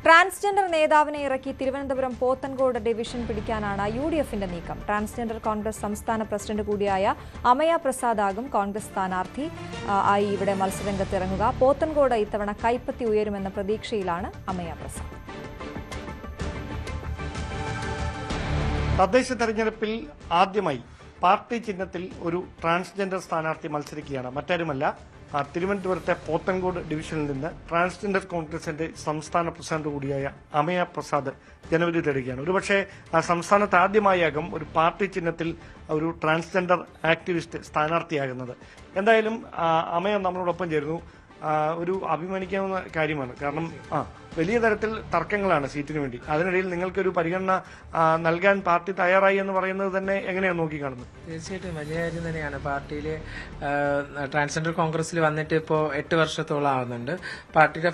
Transgender നേതാവിനെ ഇറക്കി Thiruvananthapuram Pothencode division പിടിക്കാനാണ് യുഡിഎഫിന്റെ നീക്കം. ട്രാൻസ്ജെൻഡർ കോൺഗ്രസ് സംസ്ഥാന പ്രസിഡന്റ് കൂടിയായ അമയ പ്രസാദ് ആകും കോൺഗ്രസ് സ്ഥാനാർത്ഥി ആയി ഇവിടെ മത്സരരംഗത്തിറങ്ങുക. പോത്തൻകോട് ഇത്തവണ കൈപ്പത്തി ഉയരുമെന്ന പ്രതീക്ഷയിലാണ് അമയ പ്രസാദ്. തദ്ദേശ തെരഞ്ഞെടുപ്പിൽ ആദ്യമായി പാർട്ടി ചിഹ്നത്തിൽ ഒരു ട്രാൻസ്ജെൻഡർ സ്ഥാനാർത്ഥി മത്സരിക്കുകയാണ്. മറ്റാരുമല്ല, തിരുവനന്തപുരത്തെ പോത്തൻകോട് ഡിവിഷനിൽ നിന്ന് ട്രാൻസ്ജെൻഡർ കോൺഗ്രസിന്റെ സംസ്ഥാന പ്രസിഡന്റ് കൂടിയായ അമയ പ്രസാദ് ജനവിധി തേടുകയാണ്. ഒരുപക്ഷെ സംസ്ഥാനത്ത് ആദ്യമായാകും ഒരു പാർട്ടി ചിഹ്നത്തിൽ ഒരു ട്രാൻസ്ജെൻഡർ ആക്ടിവിസ്റ്റ് സ്ഥാനാർത്ഥിയാകുന്നത്. എന്തായാലും അമയ നമ്മളോടൊപ്പം ചേരുന്നു. ഒരു അഭിമാനിക്കാവുന്ന കാര്യമാണ്. കാരണം വലിയ തരത്തിൽ തർക്കങ്ങളാണ് സീറ്റിന് വേണ്ടി. അതിനിടയിൽ നിങ്ങൾക്കൊരു പരിഗണന നൽകാൻ പാർട്ടി തയ്യാറായി എന്ന് പറയുന്നത് തന്നെ എങ്ങനെയാണ് നോക്കിക്കാണുന്നത്? തീർച്ചയായിട്ടും വലിയ കാര്യം തന്നെയാണ്. പാർട്ടിയിൽ ട്രാൻസ്ജെൻഡർ കോൺഗ്രസിൽ വന്നിട്ട് ഇപ്പോൾ 8 വർഷത്തോളം ആവുന്നുണ്ട്. പാർട്ടിയുടെ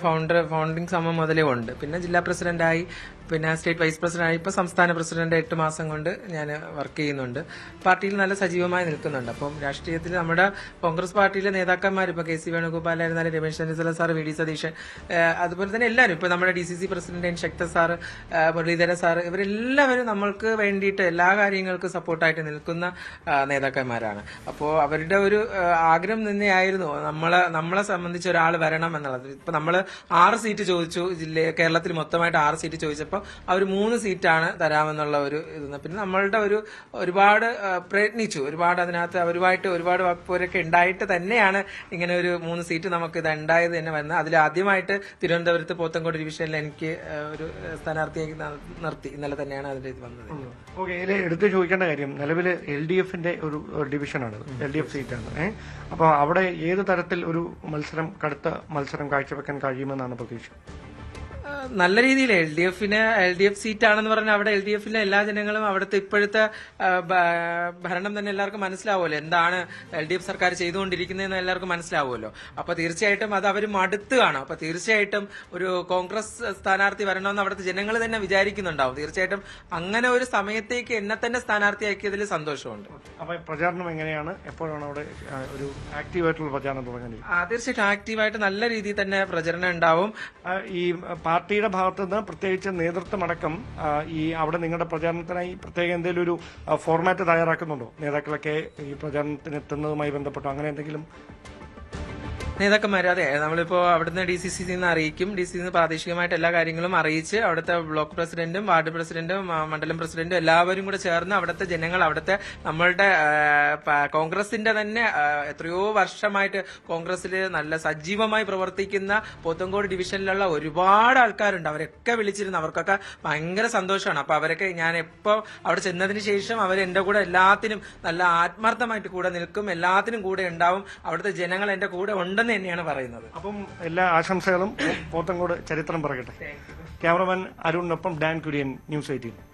ഫൗണ്ടിംഗ് സമയം മുതലേ ഉണ്ട്. പിന്നെ ജില്ലാ പ്രസിഡന്റായി, പിന്നെ സ്റ്റേറ്റ് വൈസ് പ്രസിഡന്റായി, ഇപ്പോൾ സംസ്ഥാന പ്രസിഡന്റ് 8 മാസം കൊണ്ട് ഞാൻ വർക്ക് ചെയ്യുന്നുണ്ട്. പാർട്ടിയിൽ നല്ല സജീവമായി നിൽക്കുന്നുണ്ട്. അപ്പം രാഷ്ട്രീയത്തിൽ നമ്മുടെ കോൺഗ്രസ് പാർട്ടിയിലെ നേതാക്കന്മാർ ഇപ്പോൾ കെ സി വേണുഗോപാലായിരുന്നാലും Ramesh Chennithala sir, V D Satheesan, അതുപോലെ തന്നെ എല്ലാവരും, ഇപ്പോൾ നമ്മുടെ DCC പ്രസിഡന്റ് ശക്ത സാർ, മുരളീധര സാർ, ഇവരെല്ലാവരും നമ്മൾക്ക് വേണ്ടിയിട്ട് എല്ലാ കാര്യങ്ങൾക്കും സപ്പോർട്ടായിട്ട് നിൽക്കുന്ന നേതാക്കന്മാരാണ്. അപ്പോൾ അവരുടെ ഒരു ആഗ്രഹം തന്നെയായിരുന്നു നമ്മളെ സംബന്ധിച്ച് ഒരാൾ വരണം എന്നുള്ളത്. ഇപ്പൊ നമ്മൾ 6 സീറ്റ് ചോദിച്ചു, കേരളത്തിൽ മൊത്തമായിട്ട് 6 സീറ്റ് ചോദിച്ചപ്പോൾ അവർ 3 സീറ്റാണ് തരാമെന്നുള്ള ഒരു ഇത്. പിന്നെ നമ്മളുടെ ഒരുപാട് പ്രയത്നിച്ചു, അതിനകത്ത് അവരുമായിട്ട് ഒരുപാട് വാക്പോരൊക്കെ ഉണ്ടായിട്ട് തന്നെയാണ് ഇങ്ങനെ ഒരു 3 സീറ്റ് നമുക്ക് ഇത് ഉണ്ടായത് തന്നെ വരുന്നത്. അതിൽ ആദ്യമായിട്ട് തിരുവനന്തപുരത്ത് പോത്തൻകോട് ഡിവിഷനിൽ എനിക്ക് ഒരു സ്ഥാനാർത്ഥിയായി നിർത്തി. ഇന്നലെ തന്നെയാണ് അതിന്റെ ഇത് വന്നത്. ഓക്കെ, ഇതിൽ എടുത്തു ചോദിക്കേണ്ട കാര്യം, നിലവിൽ LDFന്റെ ഒരു ഡിവിഷനാണ്, LDF സീറ്റാണ്. അപ്പോൾ അവിടെ ഏത് തരത്തിൽ ഒരു കടുത്ത മത്സരം കാഴ്ചവെക്കാൻ കഴിയുമെന്നാണ് പ്രതീക്ഷ? നല്ല രീതിയിൽ LDF സീറ്റാണെന്ന് പറഞ്ഞാൽ അവിടെ LDFിലെ എല്ലാ ജനങ്ങളും അവിടുത്തെ ഇപ്പോഴത്തെ ഭരണം തന്നെ എല്ലാവർക്കും മനസ്സിലാവുമല്ലോ, എന്താണ് LDF സർക്കാർ ചെയ്തുകൊണ്ടിരിക്കുന്നതെന്ന് എല്ലാവർക്കും മനസ്സിലാവുമല്ലോ. അപ്പൊ തീർച്ചയായിട്ടും അത് അവർ മടുത്ത് കാണും. അപ്പൊ തീർച്ചയായിട്ടും ഒരു കോൺഗ്രസ് സ്ഥാനാർത്ഥി വരണമെന്ന് അവിടുത്തെ ജനങ്ങൾ തന്നെ വിചാരിക്കുന്നുണ്ടാവും. തീർച്ചയായിട്ടും അങ്ങനെ ഒരു സമയത്തേക്ക് എന്നെ തന്നെ സ്ഥാനാർത്ഥിയാക്കിയതിൽ സന്തോഷമുണ്ട്. അപ്പൊ പ്രചാരണം എങ്ങനെയാണ്? എപ്പോഴാണ് അവിടെ ഒരു ആക്റ്റീവായിട്ടുള്ള പ്രചാരണം തുടങ്ങുന്നത്? തീർച്ചയായിട്ടും ആക്റ്റീവായിട്ട് നല്ല രീതിയിൽ തന്നെ പ്രചരണം ഉണ്ടാവും. ഈ പാർട്ടിയുടെ ഭാഗത്തു നിന്ന് പ്രത്യേകിച്ച് നേതൃത്വമടക്കം ഈ അവിടെ നിങ്ങളുടെ പ്രചാരണത്തിനായി പ്രത്യേക എന്തെങ്കിലും ഒരു ഫോർമാറ്റ് തയ്യാറാക്കുന്നുണ്ടോ? നേതാക്കളൊക്കെ ഈ പ്രചാരണത്തിന് എത്തുന്നതുമായി ബന്ധപ്പെട്ടോ അങ്ങനെ എന്തെങ്കിലും? നേതാക്കന്മാർ, അതെ, നമ്മളിപ്പോ അവിടുന്ന് DCC നിന്ന് അറിയിക്കും. DCC നിന്ന് പ്രാദേശികമായിട്ട് എല്ലാ കാര്യങ്ങളും അറിയിച്ച് അവിടുത്തെ ബ്ലോക്ക് പ്രസിഡന്റും വാർഡ് പ്രസിഡന്റും മണ്ഡലം പ്രസിഡന്റും എല്ലാവരും കൂടെ ചേർന്ന് അവിടുത്തെ ജനങ്ങൾ, അവിടുത്തെ നമ്മളുടെ കോൺഗ്രസിന്റെ തന്നെ എത്രയോ വർഷമായിട്ട് കോൺഗ്രസിൽ നല്ല സജീവമായി പ്രവർത്തിക്കുന്ന പോത്തൻകോട് ഡിവിഷനിലുള്ള ഒരുപാട് ആൾക്കാരുണ്ട്. അവരൊക്കെ വിളിച്ചിരുന്നു. അവർക്കൊക്കെ ഭയങ്കര സന്തോഷമാണ്. അപ്പൊ അവരൊക്കെ ഞാൻ എപ്പോ അവിടെ ചെന്നതിന് ശേഷം അവർ എന്റെ കൂടെ എല്ലാത്തിനും നല്ല ആത്മാർത്ഥമായിട്ട് കൂടെ നിൽക്കും, എല്ലാത്തിനും കൂടെ ഉണ്ടാവും. അവിടുത്തെ ജനങ്ങൾ എന്റെ കൂടെ ഉണ്ടെന്ന് തന്നെയാണ് പറയുന്നത്. അപ്പം എല്ലാ ആശംസകളും. പോത്തൻകോട് ചരിത്രം പറയട്ടെ. ക്യാമറമാൻ അരുണിനൊപ്പം ഡാൻ കുര്യൻ, News 18.